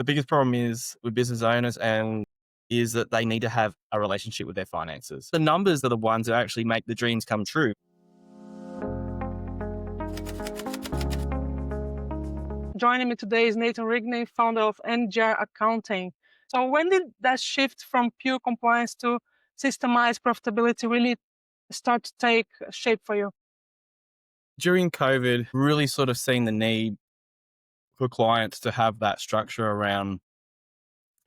The biggest problem is with business owners and is that they need to have a relationship with their finances. The numbers are the ones that actually make the dreams come true. Joining me today is Nathan Rigney, founder of NGR Accounting. So when did that shift from pure compliance to systemized profitability really start to take shape for you? During COVID, really sort of seen the need for clients to have that structure around,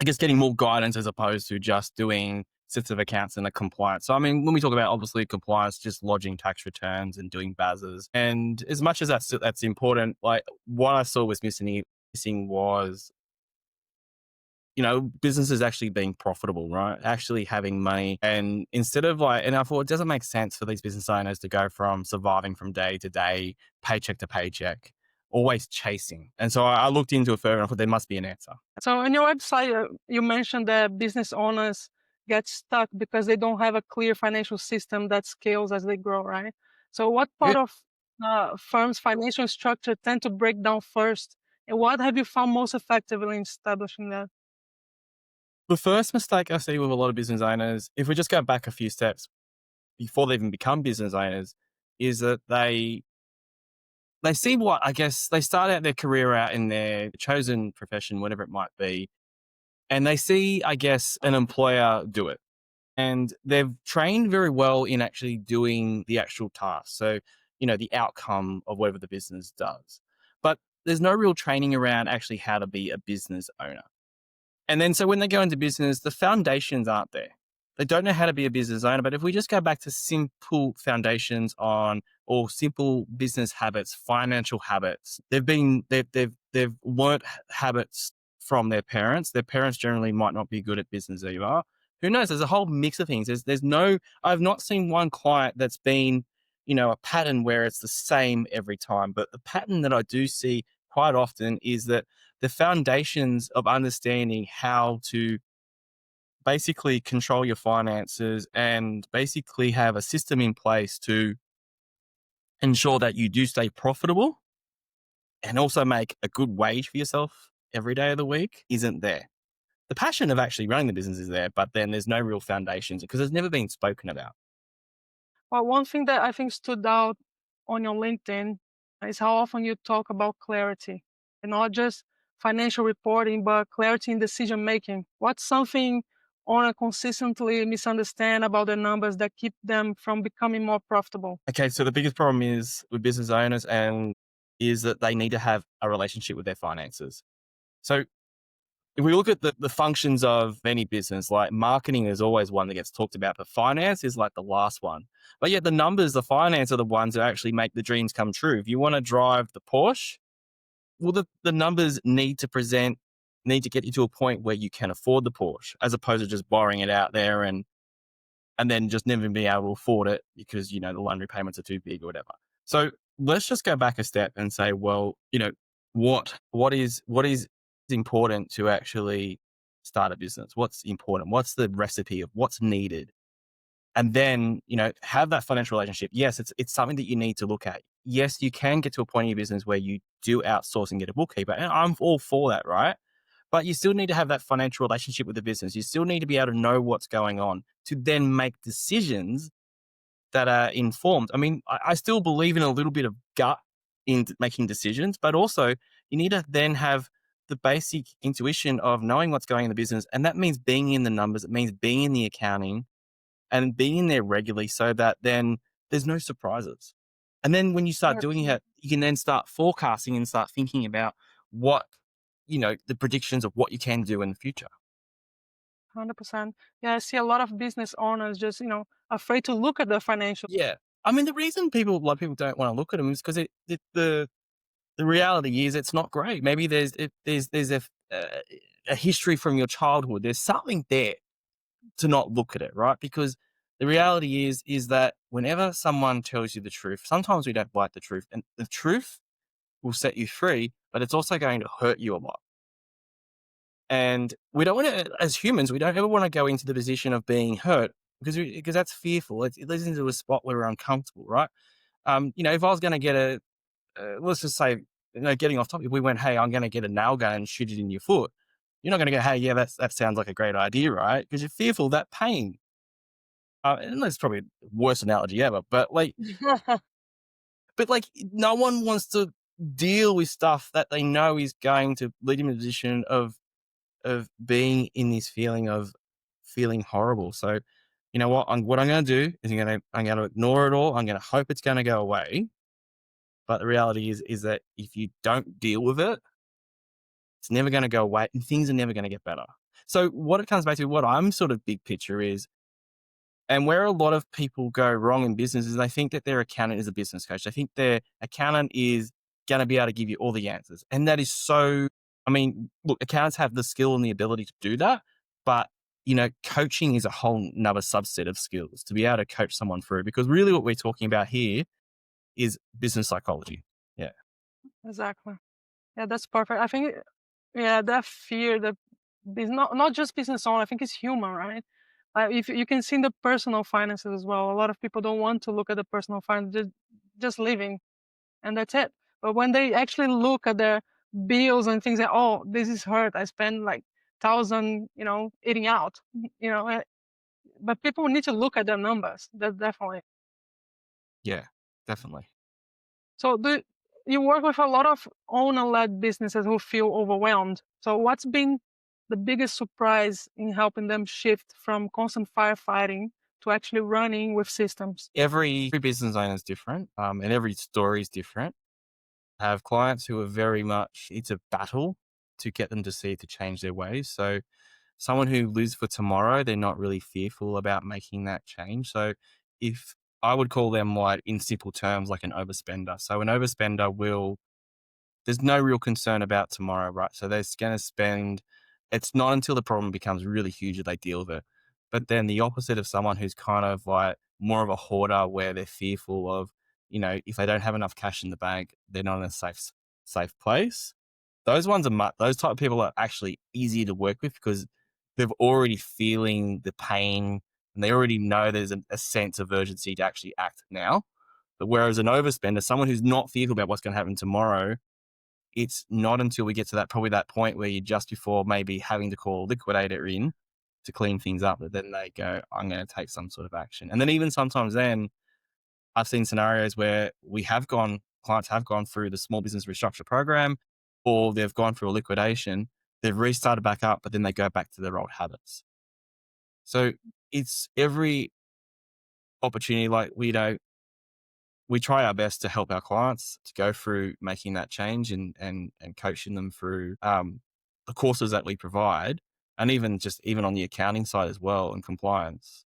I guess, getting more guidance as opposed to just doing sets of accounts and a compliance. So, I mean, when we talk about obviously compliance, just lodging tax returns and doing BASs. And as much as that's important, like what I saw was missing was, businesses actually being profitable, right? Actually having money. And instead of and I thought it doesn't make sense for these business owners to go from surviving from day to day, paycheck to paycheck, always chasing. And so I looked into it further and I thought there must be an answer. So on your website, you mentioned that business owners get stuck because they don't have a clear financial system that scales as they grow, right? So what Yeah. part of firms' financial structure tend to break down first? And what have you found most effective in establishing that? The first mistake I see with a lot of business owners, if we just go back a few steps before they even become business owners, is that they see what I guess they start out their career out in their chosen profession, whatever it might be, and they see, I guess, an employer do it. And they've trained very well in actually doing the actual task. So, the outcome of whatever the business does. But there's no real training around actually how to be a business owner. And then so when they go into business, the foundations aren't there. They don't know how to be a business owner. But if we just go back to simple foundations on or simple business habits, financial habits, they've learnt habits from their parents. Their parents generally might not be good at business either. Who knows? There's a whole mix of things. I've not seen one client that's been, a pattern where it's the same every time. But the pattern that I do see quite often is that the foundations of understanding how to basically control your finances and basically have a system in place to ensure that you do stay profitable and also make a good wage for yourself every day of the week isn't there. The passion of actually running the business is there, but then there's no real foundations because it's never been spoken about. Well, one thing that I think stood out on your LinkedIn is how often you talk about clarity and not just financial reporting, but clarity in decision making. What's something owner consistently misunderstand about the numbers that keep them from becoming more profitable? Okay, so the biggest problem is with business owners and is that they need to have a relationship with their finances. So if we look at the functions of any business, like marketing is always one that gets talked about, but finance is like the last one. But yet the numbers, the finance are the ones that actually make the dreams come true. If you want to drive the Porsche, well, the numbers need to get you to a point where you can afford the Porsche, as opposed to just borrowing it out there and then just never being able to afford it because, the loan repayments are too big or whatever. So let's just go back a step and say, well, what is important to actually start a business? What's important? What's the recipe of what's needed? And then, have that financial relationship. Yes, it's something that you need to look at. Yes, you can get to a point in your business where you do outsource and get a bookkeeper. And I'm all for that, right? But you still need to have that financial relationship with the business. You still need to be able to know what's going on to then make decisions that are informed. I mean, I still believe in a little bit of gut in making decisions, but also you need to then have the basic intuition of knowing what's going in the business. And that means being in the numbers. It means being in the accounting and being in there regularly so that then there's no surprises. And then when you start doing it, you can then start forecasting and start thinking about what, the predictions of what you can do in the future. 100%. Yeah, I see a lot of business owners just, afraid to look at the financial. Yeah. I mean, the reason a lot of people don't want to look at them is because the reality is it's not great. Maybe there's a history from your childhood. There's something there to not look at it, right? Because the reality is that whenever someone tells you the truth, sometimes we don't like the truth, and the truth will set you free, but it's also going to hurt you a lot. And we don't want to, as humans, we don't ever want to go into the position of being hurt because that's fearful. It leads into a spot where we're uncomfortable, right? If I was going to get let's just say, getting off topic, we went, hey, I'm going to get a nail gun and shoot it in your foot. You're not going to go, hey, yeah, that sounds like a great idea, right? Because you're fearful of that pain. And that's probably the worst analogy ever. But no one wants to deal with stuff that they know is going to lead them in a position of being in this feeling of feeling horrible. So, you know what I'm going to do is I'm going to ignore it all. I'm going to hope it's going to go away. But the reality is that if you don't deal with it, it's never going to go away, and things are never going to get better. So, what it comes back to, what I'm sort of big picture is, and where a lot of people go wrong in business is they think that their accountant is a business coach. They think their accountant is going to be able to give you all the answers. And that is so, I mean, look, accountants have the skill and the ability to do that. But, coaching is a whole nother subset of skills to be able to coach someone through, because really what we're talking about here is business psychology. Yeah. Exactly. Yeah, that's perfect. I think, yeah, that fear that is not just business owner. I think it's human, right? If you can see in the personal finances as well, a lot of people don't want to look at the personal finance, just living, and that's it. But when they actually look at their bills and things like, oh, this is hurt. I spend like thousand, eating out, you know. But people need to look at their numbers. That definitely. Yeah, definitely. So do you work with a lot of owner-led businesses who feel overwhelmed? So what's been the biggest surprise in helping them shift from constant firefighting to actually running with systems? Every business owner is different, and every story is different. I have clients who are very much, it's a battle to get them to see it, to change their ways. So someone who lives for tomorrow, they're not really fearful about making that change. So if I would call them, like, in simple terms, like an overspender. So an overspender will, there's no real concern about tomorrow, right? So they're going to spend, it's not until the problem becomes really huge that they deal with it. But then the opposite of someone who's kind of like more of a hoarder, where they're fearful of, if they don't have enough cash in the bank, they're not in a safe place. Those ones are those type of people are actually easier to work with, because they've already feeling the pain and they already know there's a sense of urgency to actually act now. But whereas an overspender, someone who's not fearful about what's going to happen tomorrow, it's not until we get to that, probably that point where you're just before maybe having to call a liquidator in to clean things up, that then they go, I'm going to take some sort of action. And then even sometimes then I've seen scenarios where clients have gone through the small business restructure program, or they've gone through a liquidation, they've restarted back up, but then they go back to their old habits. So it's every opportunity, like, we try our best to help our clients to go through making that change, and coaching them through the courses that we provide, and even on the accounting side as well, and compliance.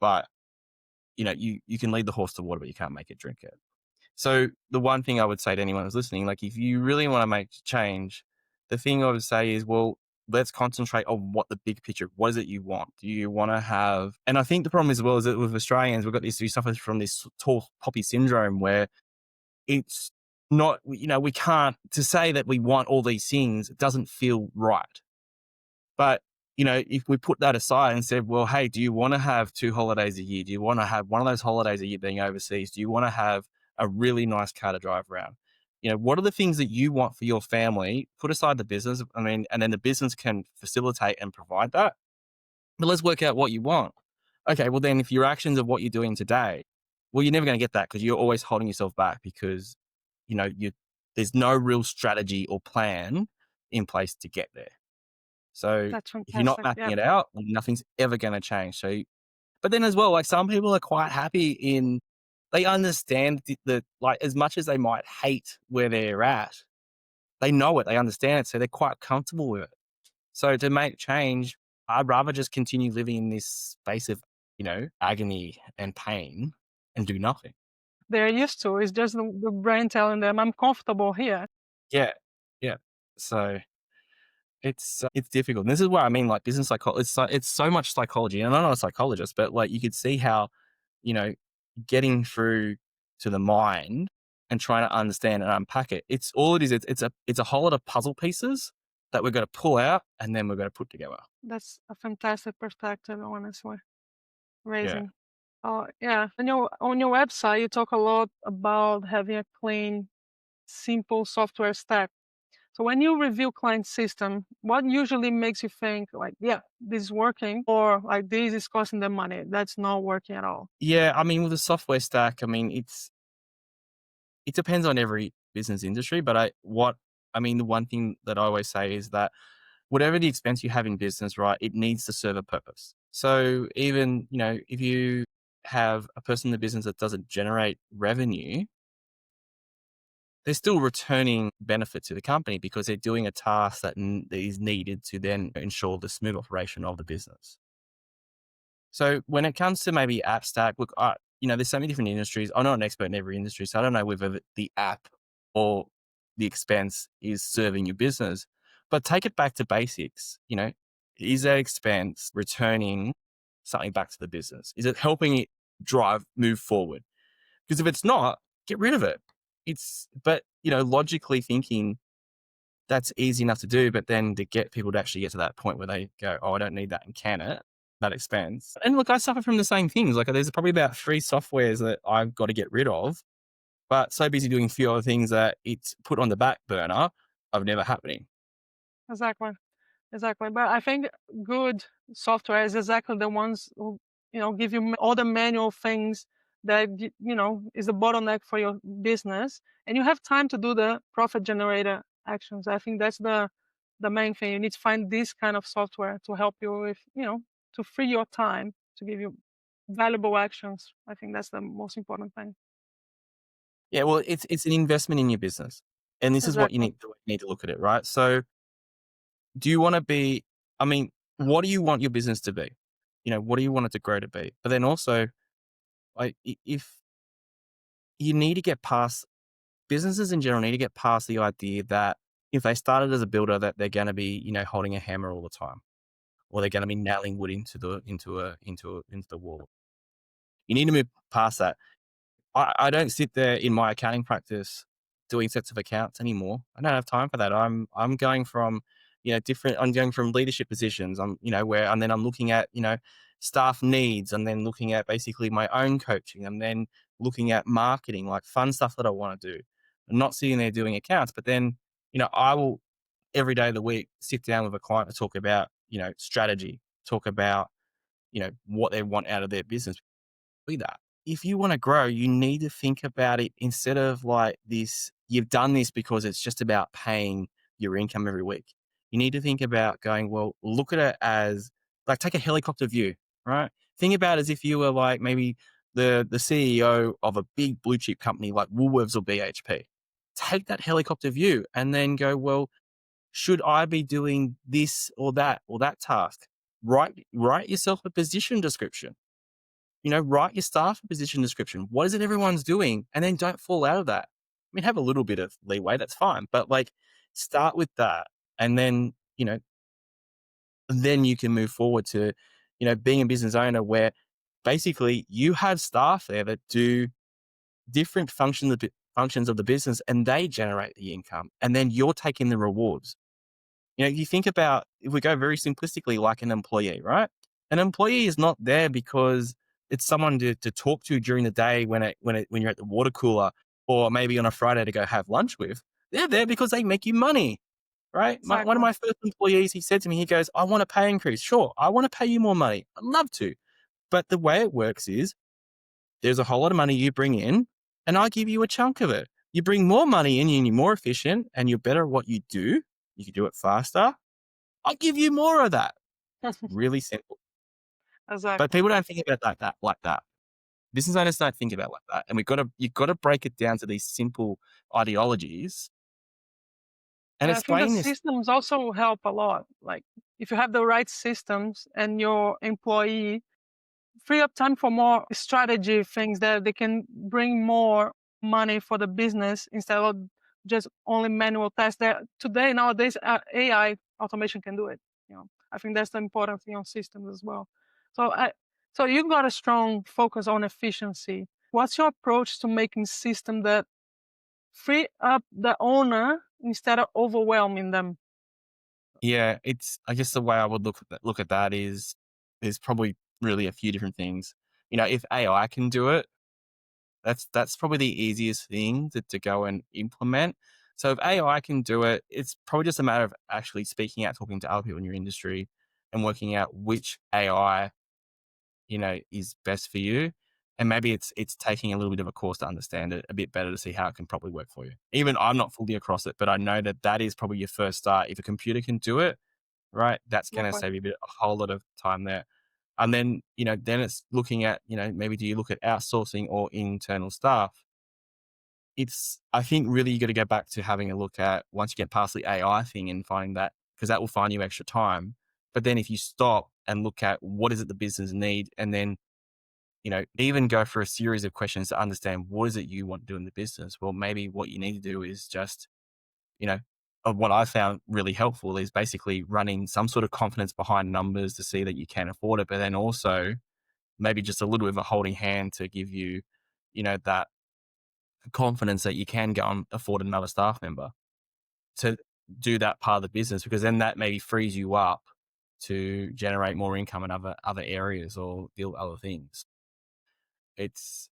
But you can lead the horse to water, but you can't make it drink it. So the one thing I would say to anyone who's listening, like, if you really want to make change, the thing I would say is, well, let's concentrate on what the big picture, what is it you want? Do you want to have, and I think the problem as well is that with Australians, we suffer from this tall poppy syndrome, where it's not, we can't, to say that we want all these things, it doesn't feel right. But, if we put that aside and said, well, hey, do you want to have 2 holidays a year? Do you want to have one of those holidays a year being overseas? Do you want to have a really nice car to drive around? What are the things that you want for your family? Put aside the business. I mean, and then the business can facilitate and provide that. But let's work out what you want. Okay, well, then if your actions of what you're doing today, well, you're never going to get that, because you're always holding yourself back, because, there's no real strategy or plan in place to get there. So That's if you're not fantastic. mapping Yeah. it out, nothing's ever going to change. So, but then as well, like, some people are quite happy in, they understand like, as much as they might hate where they're at, they know it, they understand it. So they're quite comfortable with it. So to make change, I'd rather just continue living in this space of, agony and pain, and do nothing. They're used to. It's just the brain telling them, I'm comfortable here. Yeah. Yeah. So it's difficult. And this is where I mean, like, business psychology, it's so much psychology. And I'm not a psychologist, but, like, you could see how, you know, getting through to the mind and trying to understand and unpack it. It's all it is. It's a whole lot of puzzle pieces that we're going to pull out, and then we're going to put together. That's a fantastic perspective, honestly. Yeah. Raising. Oh, yeah. On your website, you talk a lot about having a clean, simple software stack. So when you review client system, what usually makes you think like, yeah, this is working, or like this is costing them money? That's not working at all. Yeah, I mean, with the software stack, I mean, it depends on every business industry, but I mean, the one thing that I always say is that whatever the expense you have in business, right, it needs to serve a purpose. So even, if you have a person in the business that doesn't generate revenue, they're still returning benefit to the company because they're doing a task that is needed to then ensure the smooth operation of the business. So when it comes to maybe app stack, look, there's so many different industries. I'm not an expert in every industry, so I don't know whether the app or the expense is serving your business. But take it back to basics. Is that expense returning something back to the business? Is it helping it move forward? Because if it's not, get rid of it. But logically thinking, that's easy enough to do, but then to get people to actually get to that point where they go, "Oh, I don't need that and can it," that expense. And look, I suffer from the same things. Like there's probably about 3 softwares that I've got to get rid of, but so busy doing a few other things that it's put on the back burner of never happening. Exactly. Exactly. But I think good software is exactly the ones who, give you all the manual things that, is the bottleneck for your business. And you have time to do the profit generator actions. I think that's the main thing. You need to find this kind of software to help you with, to free your time to give you valuable actions. I think that's the most important thing. Yeah, well, it's an investment in your business, and this is what you Exactly. need to look at it, right? So, do you wanna be I mean, what do you want your business to be? What do you want it to grow to be? But then also, like, if you need to get past businesses in general need to get past the idea that if they started as a builder that they're gonna be, holding a hammer all the time, or they're gonna be nailing wood into the wall. You need to move past that. I don't sit there in my accounting practice doing sets of accounts anymore. I don't have time for that. I'm going from, different I'm going from leadership positions. Where and then I'm looking at, staff needs and then looking at basically my own coaching and then looking at marketing, like fun stuff that I want to do. I'm not sitting there doing accounts, but then, I will every day of the week sit down with a client to talk about, strategy, talk about, what they want out of their business that. If you want to grow, you need to think about it instead of like this, you've done this because it's just about paying your income every week. You need to think about going, well, look at it as like take a helicopter view, right? Think about it as if you were like maybe the CEO of a big blue chip company like Woolworths or BHP. Take that helicopter view and then go, well, should I be doing this or that task? Write yourself a position description, write your staff position description. What is it everyone's doing? And then don't fall out of that. I mean, have a little bit of leeway, that's fine. But like start with that. And then you can move forward to, being a business owner where basically you have staff there that do different functions of the business and they generate the income. And then you're taking the rewards. You think about if we go very simplistically, like an employee, right? An employee is not there because it's someone to talk to during the day when you're at the water cooler or maybe on a Friday to go have lunch with. They're there because they make you money, right? One of Exactly. my first employees, he said to me, he goes, "I want a pay increase." Sure, I want to pay you more money. I'd love to, but the way it works is there's a whole lot of money you bring in, and I give you a chunk of it. You bring more money in, and you're more efficient, and you're better at what you do. You can do it faster. I'll give you more of that. It's really simple. But Exactly. people don't think about like that. Business owners don't think about it like that. And you've got to break it down to these simple ideologies and And I think the explain this. systems also help a lot. Like if you have the right systems and your employee free up time for more strategy things that they can bring more money for the business instead of just only manual tasks that today nowadays AI automation can do it. I think that's the important thing on systems as well. So so you've got a strong focus on efficiency. What's your approach to making system that free up the owner instead of overwhelming them? Yeah, I guess the way I would look at that is there's probably really a few different things. If AI can do it, that's probably the easiest thing to go and implement. So if AI can do it, it's probably just a matter of actually speaking out, talking to other people in your industry and working out which AI, is best for you. And maybe it's taking a little bit of a course to understand it a bit better to see how it can probably work for you. Even I'm not fully across it, but I know that that is probably your first start. If a computer can do it, right, that's going to Exactly. save you a whole lot of time there. And then, then it's looking at, maybe do you look at outsourcing or internal staff? It's, I think, really you got to go back to having a look at once you get past the AI thing and finding that, because that will find you extra time. But then if you stop and look at what is it the business need, and then, even go for a series of questions to understand what is it you want to do in the business. Well, maybe what you need to do is just, you know, what I found really helpful is basically running some sort of confidence behind numbers to see that you can afford it, but then also maybe just a little bit of a holding hand to give you, that confidence that you can go and afford another staff member to do that part of the business, because then that maybe frees you up to generate more income in other areas or deal with other things. It's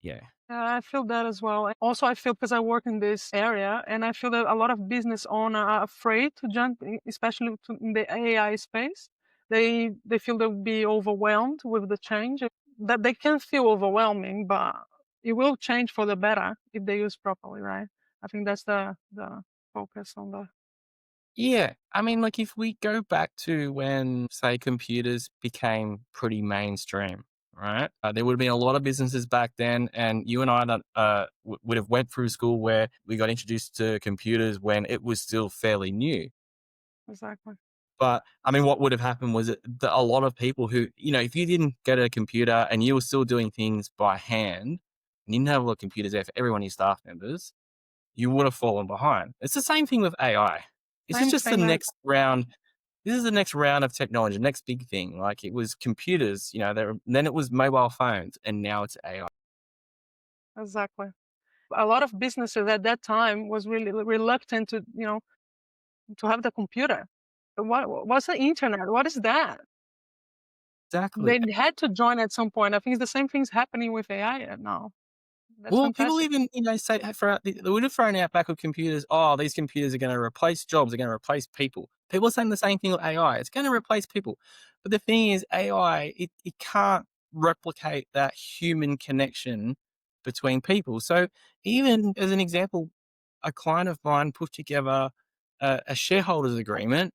yeah. Yeah, I feel that as well. And also, I feel because I work in this area, and I feel that a lot of business owners are afraid to jump, especially in the AI space. They feel they'll be overwhelmed with the change. That they can feel overwhelming, but it will change for the better if they use properly, right? I think that's the focus on the Yeah. I mean, like, if we go back to when, say, computers became pretty mainstream, right? There would have been a lot of businesses back then, and you and I that would have went through school where we got introduced to computers when it was still fairly new. exactly But I mean, what would have happened was that a lot of people who, if you didn't get a computer and you were still doing things by hand, and you didn't have a lot of computers there for every one of your staff members, you would have fallen behind. It's the same thing with AI. This is same just the thing. next round. This is the next round of technology, the next big thing. Like, it was computers, then it was mobile phones, and now it's AI. Exactly. A lot of businesses at that time was really reluctant to to have the computer. What's the internet? What is that? Exactly. They had to join at some point. I think the same thing's happening with AI now. That's Well, people fantastic. even, say they would have thrown out back with computers. Oh, these computers are going to replace jobs. They're going to replace people. People are saying the same thing with AI. It's going to replace people. But the thing is, AI, it can't replicate that human connection between people. So even as an example, a client of mine put together a shareholders agreement,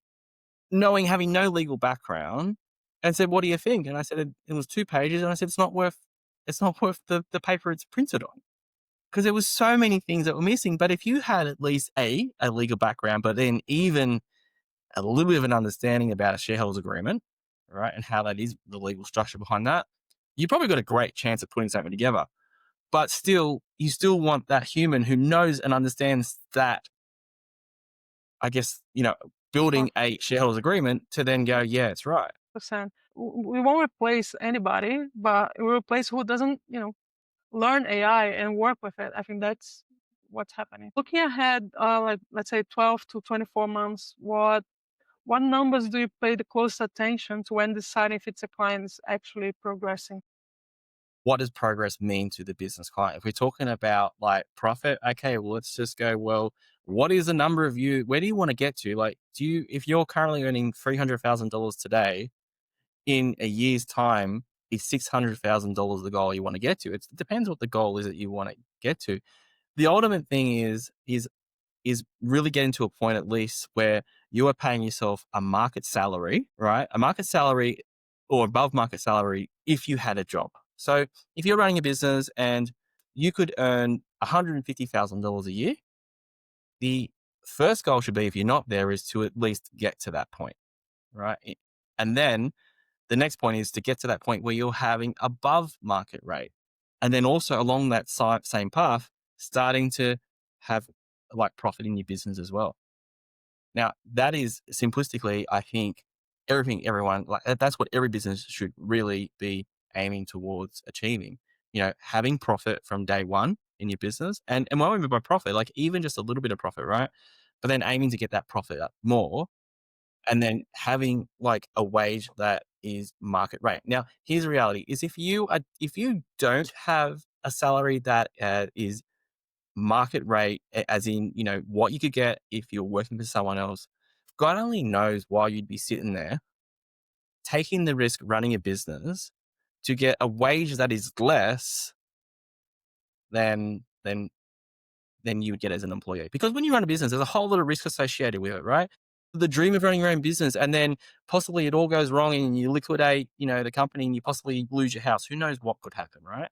having no legal background, and said, "What do you think?" And I said, it was 2 pages, and I said, it's not worth the paper it's printed on, because there was so many things that were missing. But if you had at least a legal background, but then even a little bit of an understanding about a shareholders agreement, right, and how that is the legal structure behind that, you probably got a great chance of putting something together. But still, you still want that human who knows and understands that, I guess, Sure. building a shareholders agreement to then go, yeah, it's right. Percent. We won't replace anybody, but we replace who doesn't, learn AI and work with it. I think that's what's happening. Looking ahead, like let's say 12 to 24 months, what numbers do you pay the close attention to when deciding if it's a client is actually progressing? What does progress mean to the business client? If we're talking about like profit, okay, well, let's just go, well, what is the number of you? Where do you want to get to? Like, if you're currently earning $300,000 today, in a year's time, is $600,000 the goal you want to get to? It depends what the goal is that you want to get to. The ultimate thing is really getting to a point at least where you are paying yourself a market salary, right? A market salary or above market salary if you had a job. So if you're running a business and you could earn $150,000 a year, the first goal should be, if you're not there, is to at least get to that point, right? And then the next point is to get to that point where you're having above market rate. And then also along that same path, starting to have like profit in your business as well. Now, that is simplistically, I think, everyone, like, that's what every business should really be aiming towards achieving. Having profit from day one in your business. And what I mean by profit, like, even just a little bit of profit, right? But then aiming to get that profit up more, and then having like a wage that is market rate. Now, here's the reality: is if you don't have a salary that is market rate, as in, what you could get if you're working for someone else. God only knows why you'd be sitting there taking the risk running a business to get a wage that is less than you would get as an employee. Because when you run a business, there's a whole lot of risk associated with it, right? The dream of running your own business, and then possibly it all goes wrong and you liquidate, the company, and you possibly lose your house. Who knows what could happen, right?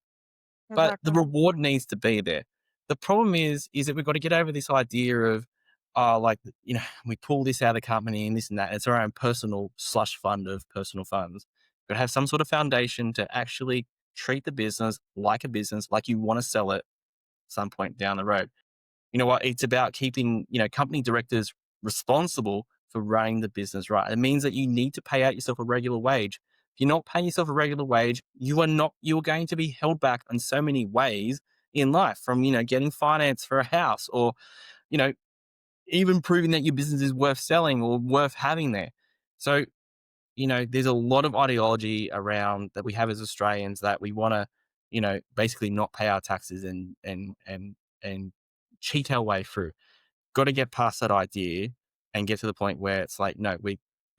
But the Exactly. reward needs to be there. The problem is that we've got to get over this idea of, like, we pull this out of the company and this and that. It's our own personal slush fund of personal funds. We've got to have some sort of foundation to actually treat the business, like you want to sell it some point down the road. You know what? It's about keeping, company directors responsible for running the business right. It means that you need to pay out yourself a regular wage. If you're not paying yourself a regular wage, you are going to be held back in so many ways in life, from, getting finance for a house, or, you know, even proving that your business is worth selling or worth having there. So, there's a lot of ideology around that we have as Australians, that we want to, basically not pay our taxes and cheat our way through. Got to get past that idea and get to the point where it's like, no, we're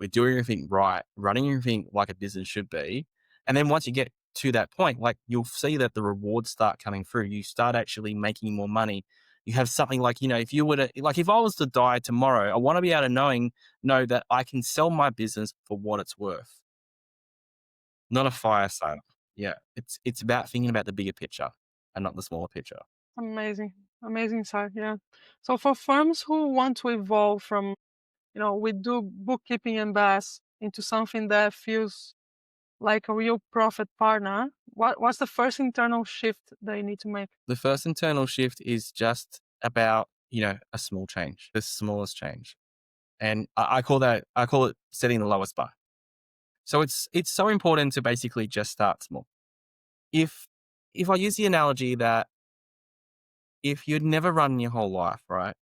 doing everything right, running everything like a business should be. And then once you get to that point, like, you'll see that the rewards start coming through. You start actually making more money. You have something like, if you were to, like, if I was to die tomorrow, I want to be able to know that I can sell my business for what it's worth, not a fire sale. Yeah. It's about thinking about the bigger picture and not the smaller picture. Amazing. Amazing side, yeah. So for firms who want to evolve from, we do bookkeeping and BAS into something that feels like a real profit partner, what's the first internal shift they need to make? The first internal shift is just about, a small change, the smallest change. And I call it setting the lowest bar. So it's so important to basically just start small. If if I use the analogy that if you'd never run in your whole life, right?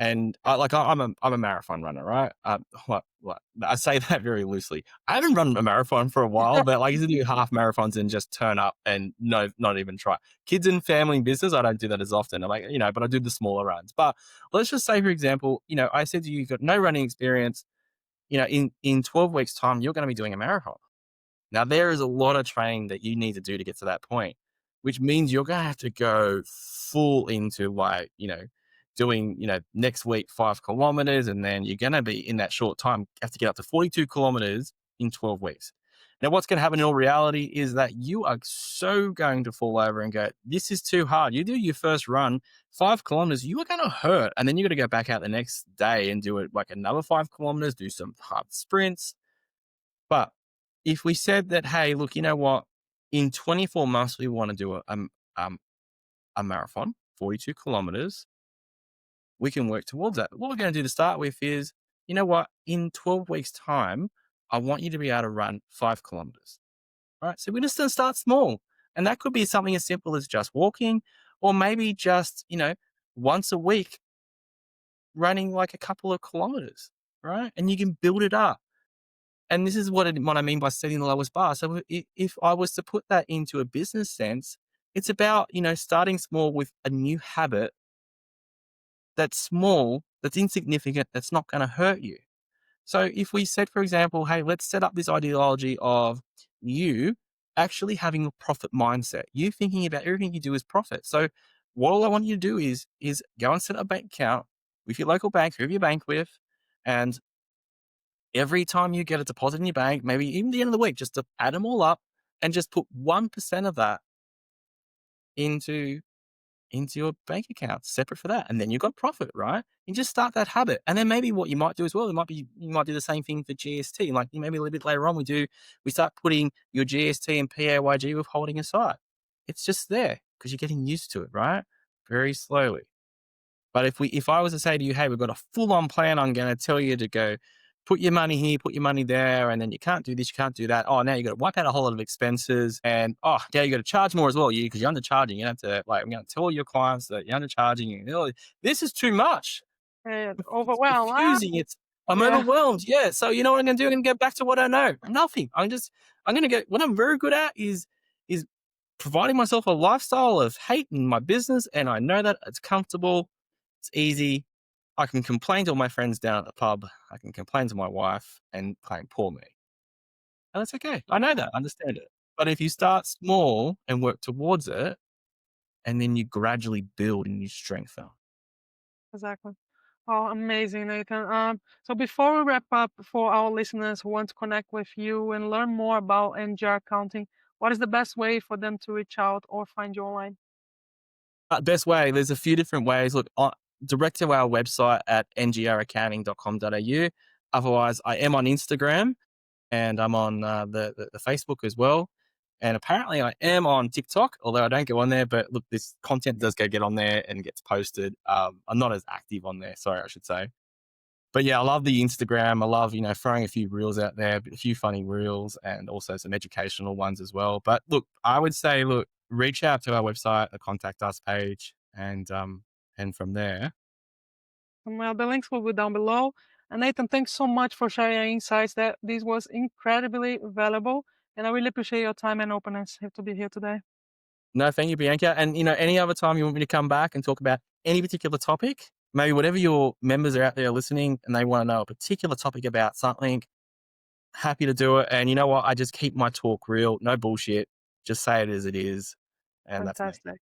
And I'm a marathon runner, right? What I say that very loosely. I haven't run a marathon for a while, but I used to do half marathons and just turn up and no, not even try. Kids and family business, I don't do that as often. I'm like, but I do the smaller runs. But let's just say, for example, I said to you, you've got no running experience. In 12 weeks' time, you're going to be doing a marathon. Now, there is a lot of training that you need to do to get to that point, which means you're going to have to go full into, like, doing, next week 5 kilometers. And then you're going to be, in that short time, have to get up to 42 kilometers in 12 weeks. Now, what's going to happen in all reality is that you are so going to fall over and go, this is too hard. You do your first run, 5 kilometers, you are going to hurt. And then you're going to go back out the next day and do it like another 5 kilometers, do some hard sprints. But if we said that, hey, look, you know what? In 24 months, we want to do a marathon, 42 kilometers. We can work towards that. What we're going to do to start with is, you know what? In 12 weeks' time, I want you to be able to run 5 kilometers. All right. So we're just going to start small. And that could be something as simple as just walking, or maybe just, once a week running like a couple of kilometers. Right. And you can build it up. And this is what I mean by setting the lowest bar. So if I was to put that into a business sense, it's about, starting small with a new habit that's small, that's insignificant, that's not going to hurt you. So if we said, for example, hey, let's set up this ideology of you actually having a profit mindset, you thinking about everything you do is profit. So what all I want you to do is go and set up a bank account with your local bank, whoever you bank with, and every time you get a deposit in your bank, maybe even the end of the week, just to add them all up and just put 1% of that into your bank account separate for that. And then you've got profit, right? You just start that habit. And then maybe what you might do as well, you might do the same thing for GST. Like, maybe a little bit later on, we start putting your GST and PAYG withholding aside. It's just there because you're getting used to it, right? Very slowly. But if I was to say to you, hey, we've got a full on plan, I'm going to tell you to go put your money here, put your money there, and then you can't do this, you can't do that. Oh, now you got to wipe out a whole lot of expenses, and now you got to charge more as well, because you're undercharging. You have to, like, I'm going to tell your clients that you're undercharging. This is too much. And It's overwhelmed. confusing. I'm Yeah. overwhelmed. Yeah. So you know what I'm going to do? I'm going to get back to what I know. Nothing. I'm going to get what I'm very good at is providing myself a lifestyle of hating my business, and I know that it's comfortable, it's easy. I can complain to all my friends down at the pub. I can complain to my wife and claim poor me. And that's okay. I know that, I understand it. But if you start small and work towards it, and then you gradually build and you strengthen. Exactly. Oh, amazing, Nathan. So before we wrap up, for our listeners who want to connect with you and learn more about NGR accounting, what is the best way for them to reach out or find you online? Best way, there's a few different ways. Look, direct to our website at ngraccounting.com.au. Otherwise, I am on Instagram and I'm on the Facebook as well. And apparently, I am on TikTok, although I don't go on there. But look, this content does get on there and gets posted. I'm not as active on there, sorry, I should say. But yeah, I love the Instagram. I love, throwing a few reels out there, a few funny reels and also some educational ones as well. But look, I would say, look, reach out to our website, the contact us page, and from there. Well, the links will be down below. And Nathan, thanks so much for sharing your insights. That this was incredibly valuable, and I really appreciate your time and openness to be here today. No, thank you, Bianca. And any other time you want me to come back and talk about any particular topic, maybe whatever your members are out there listening and they want to know a particular topic about something, happy to do it. And you know what? I just keep my talk real, no bullshit. Just say it as it is. And that's me. Fantastic.